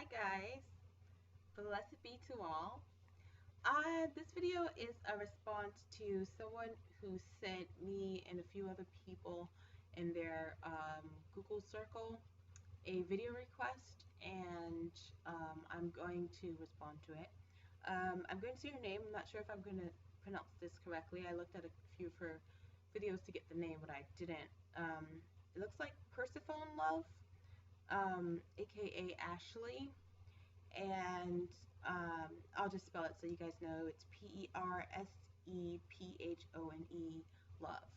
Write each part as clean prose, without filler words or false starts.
Hi guys, blessed be to all. This video is a response to someone who sent me and a few other people in their Google circle a video request, and I'm going to respond to it. I'm going to say her name. I'm not sure if I'm going to pronounce this correctly. I looked at a few of her videos to get the name, but I didn't. It looks like Persephone Love, aka Ashley, and I'll just spell it so you guys know. It's Persephone Love.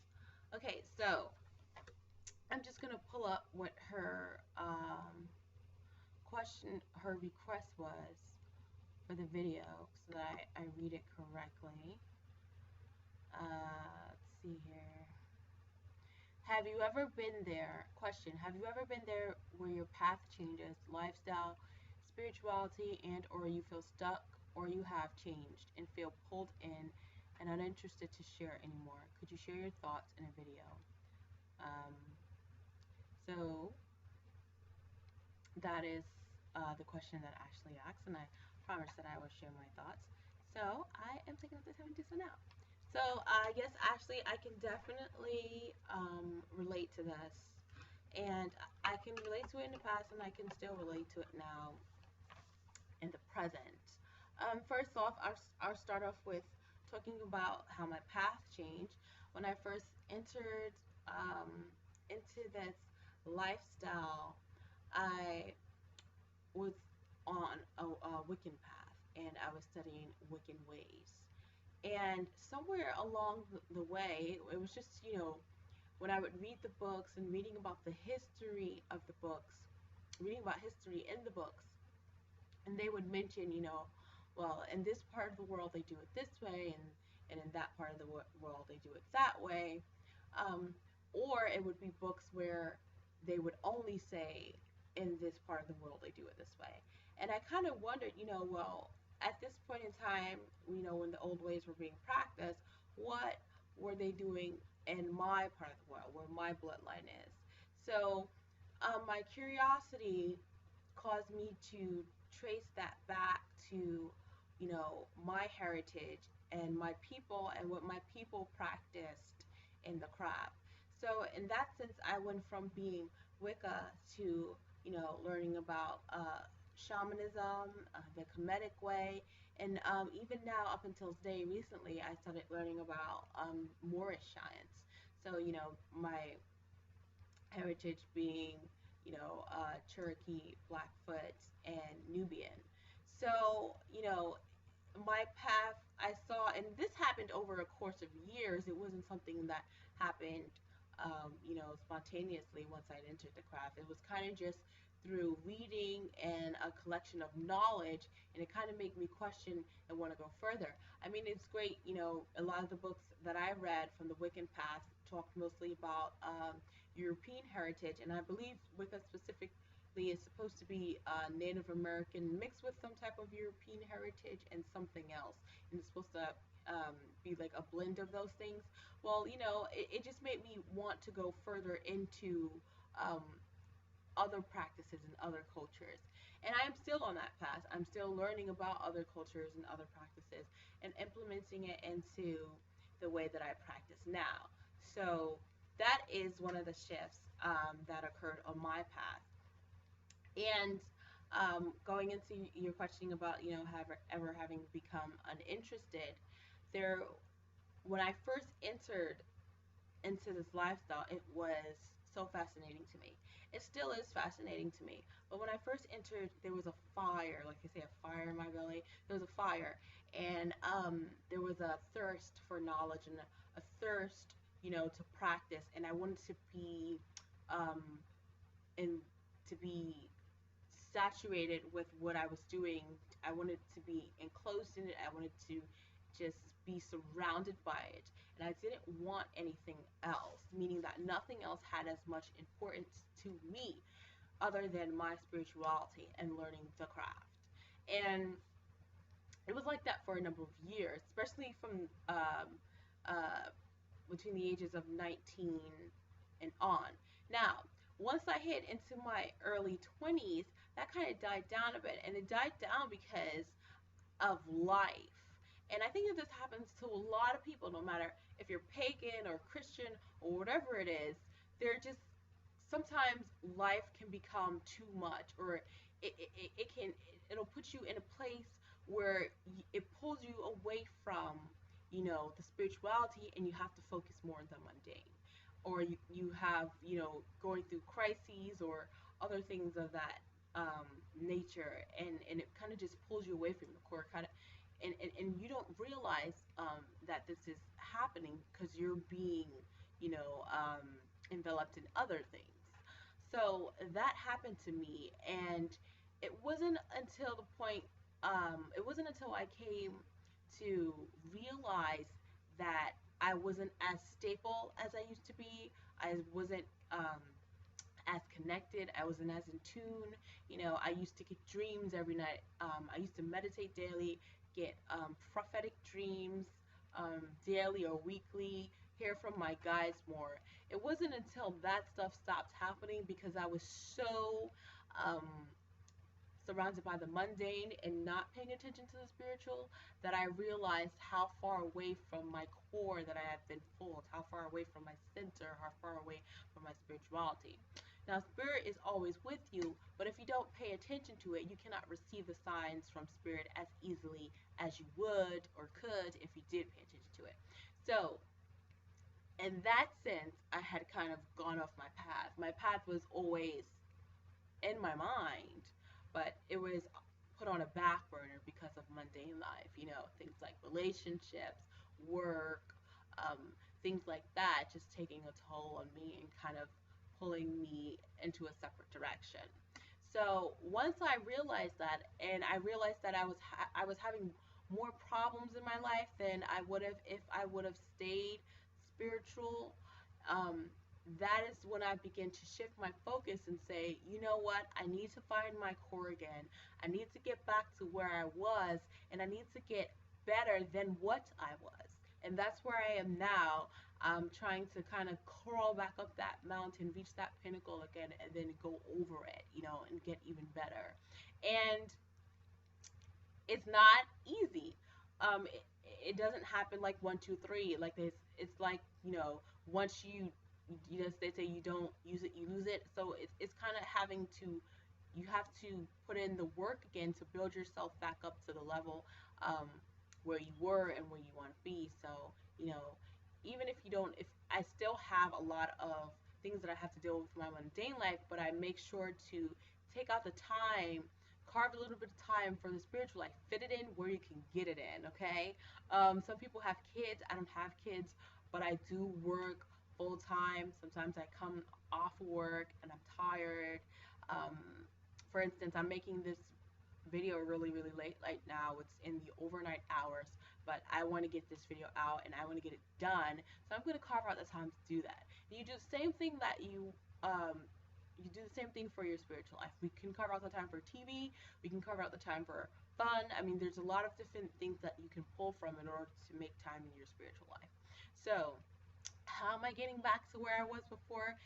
Okay, so I'm just gonna pull up what her her request was for the video so that I read it correctly. Let's see here. Have you ever been there? Question. Have you ever been there where your path changes, lifestyle, spirituality, and or you feel stuck or you have changed and feel pulled in and uninterested to share anymore? Could you share your thoughts in a video? Um, so that is the question that Ashley asked, and I promised that I would share my thoughts. So I am taking up the time to do so now. So yes, Ashley, I can definitely relate to this, and I can relate to it in the past, and I can still relate to it now in the present. First off, I'll start off with talking about how my path changed when I first entered into this lifestyle. I was on a Wiccan path, and I was studying Wiccan ways. And somewhere along the way, it was just, when I would read the books and reading about the history of the books, reading about history in the books, and they would mention, well, in this part of the world they do it this way, and in that part of the world they do it that way. Or it would be books where they would only say, in this part of the world they do it this way. And I kind of wondered, well, at this point in time, when the old ways were being practiced, what were they doing in my part of the world, where my bloodline is? So my curiosity caused me to trace that back to, my heritage and my people and what my people practiced in the craft. So in that sense, I went from being Wicca to, learning about shamanism, the Kemetic way, and even now, up until today, recently, I started learning about Moorish science. So, my heritage being, Cherokee, Blackfoot, and Nubian. So, my path I saw, and this happened over a course of years. It wasn't something that happened, spontaneously once I'd entered the craft. It was kind of just through reading and a collection of knowledge, and it kind of made me question and want to go further. I mean, it's great, a lot of the books that I read from the Wiccan path talked mostly about European heritage, and I believe Wicca specifically is supposed to be Native American mixed with some type of European heritage and something else, and it's supposed to be like a blend of those things. Well, it just made me want to go further into um, other practices and other cultures. And I am still on that path. I'm still learning about other cultures and other practices and implementing it into the way that I practice now. So that is one of the shifts that occurred on my path. And going into your questioning about, ever having become uninterested, there, when I first entered into this lifestyle, it was so fascinating to me. It still is fascinating to me. But when I first entered, there was a fire, like I say, a fire in my belly. There was a fire, and there was a thirst for knowledge and a thirst, to practice. And I wanted to be, um, and to be saturated with what I was doing. I wanted to be enclosed in it. I wanted to just be surrounded by it. And I didn't want anything else, meaning that nothing else had as much importance to me other than my spirituality and learning the craft. And it was like that for a number of years, especially from uh, between the ages of 19 and on. Now, once I hit into my early 20s, that kind of died down a bit, and it died down because of life. And I think that this happens to a lot of people, no matter if you're pagan or Christian or whatever it is. They're just sometimes life can become too much, or it can it'll put you in a place where it pulls you away from the spirituality, and you have to focus more on the mundane, or you have going through crises or other things of that nature, and it kind of just pulls you away from the core kind of, and you don't realize that this is happening because you're being enveloped in other things. So that happened to me, and it wasn't until I came to realize that I wasn't as stable as I used to be. I wasn't as connected. I wasn't as in tune. I used to get dreams every night. I used to meditate daily, get prophetic dreams daily or weekly, hear from my guides more. It wasn't until that stuff stopped happening, because I was so um, surrounded by the mundane and not paying attention to the spiritual, that I realized how far away from my core that I had been pulled, how far away from my center, how far away from my spirituality. Now, spirit is always with you, but if you don't pay attention to it, you cannot receive the signs from spirit as easily as you would or could if you did pay attention to it. So, in that sense, I had kind of gone off my path. My path was always in my mind, but it was put on a back burner because of mundane life, things like relationships, work, um, things like that, just taking a toll on me and kind of pulling me into a separate direction. So once I realized that, and I realized that I was having more problems in my life than I would have if I would have stayed spiritual. Um, that is when I begin to shift my focus and say, you know what, I need to find my core again. I need to get back to where I was, and I need to get better than what I was. And that's where I am now. I'm trying to kind of crawl back up that mountain, reach that pinnacle again, and then go over it, and get even better. And it's not easy. It doesn't happen like one, two, three. Like this, it's like once they say you don't use it, you lose it. So it's kind of having to, you have to put in the work again to build yourself back up to the level um, where you were and where you want to be. So you know, even if you don't, if I still have a lot of things that I have to deal with in my mundane life, but I make sure to take out the time, carve a little bit of time for the spiritual life, fit it in where you can get it in. Okay. Some people have kids. I don't have kids, but I do work full time. Sometimes I come off work and I'm tired. Um, for instance, I'm making this video really, really late right now. It's in the overnight hours, but I want to get this video out and I want to get it done. So I'm going to carve out the time to do that. And you do the same thing that you do the same thing for your spiritual life. We can carve out the time for TV. We can carve out the time for fun. I mean, there's a lot of different things that you can pull from in order to make time in your spiritual life. So how am I getting back to where I was before?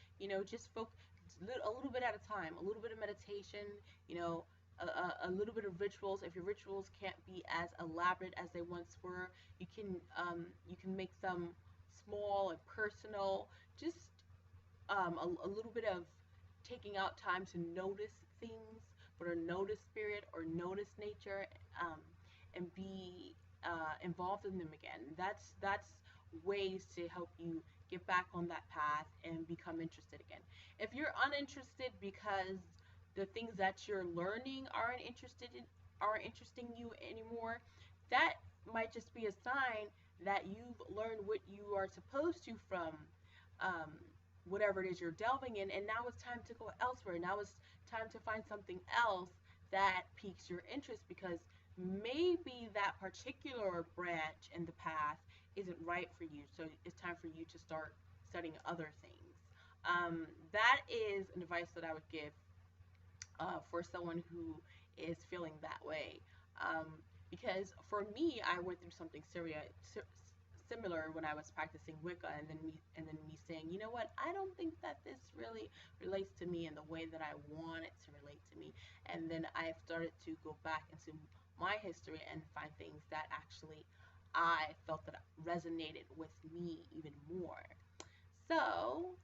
Just focus a little bit at a time, a little bit of meditation, you know, a little bit of rituals. If your rituals can't be as elaborate as they once were, you can make them small and personal. Just a little bit of taking out time to notice things, or notice spirit, or notice nature, um, and be involved in them again. That's ways to help you get back on that path and become interested again. If you're uninterested because the things that you're learning aren't interesting you anymore, that might just be a sign that you've learned what you are supposed to from um, whatever it is you're delving in, and now it's time to go elsewhere. Now it's time to find something else that piques your interest, because maybe that particular branch in the path isn't right for you. So it's time for you to start studying other things. That is an advice that I would give for someone who is feeling that way. Um, because for me, I went through something similar when I was practicing Wicca, and then me saying, you know what, I don't think that this really relates to me in the way that I want it to relate to me. And then I've started to go back into my history and find things that actually I felt that resonated with me even more. So,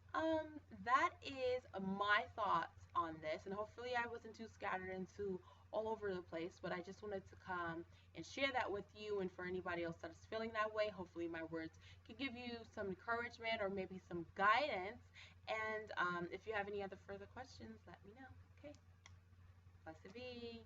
that is my thoughts on this, and hopefully I wasn't too scattered and too all over the place, but I just wanted to come and share that with you, and for anybody else that is feeling that way, hopefully my words could give you some encouragement or maybe some guidance. And if you have any other further questions, let me know. Okay, blessed be.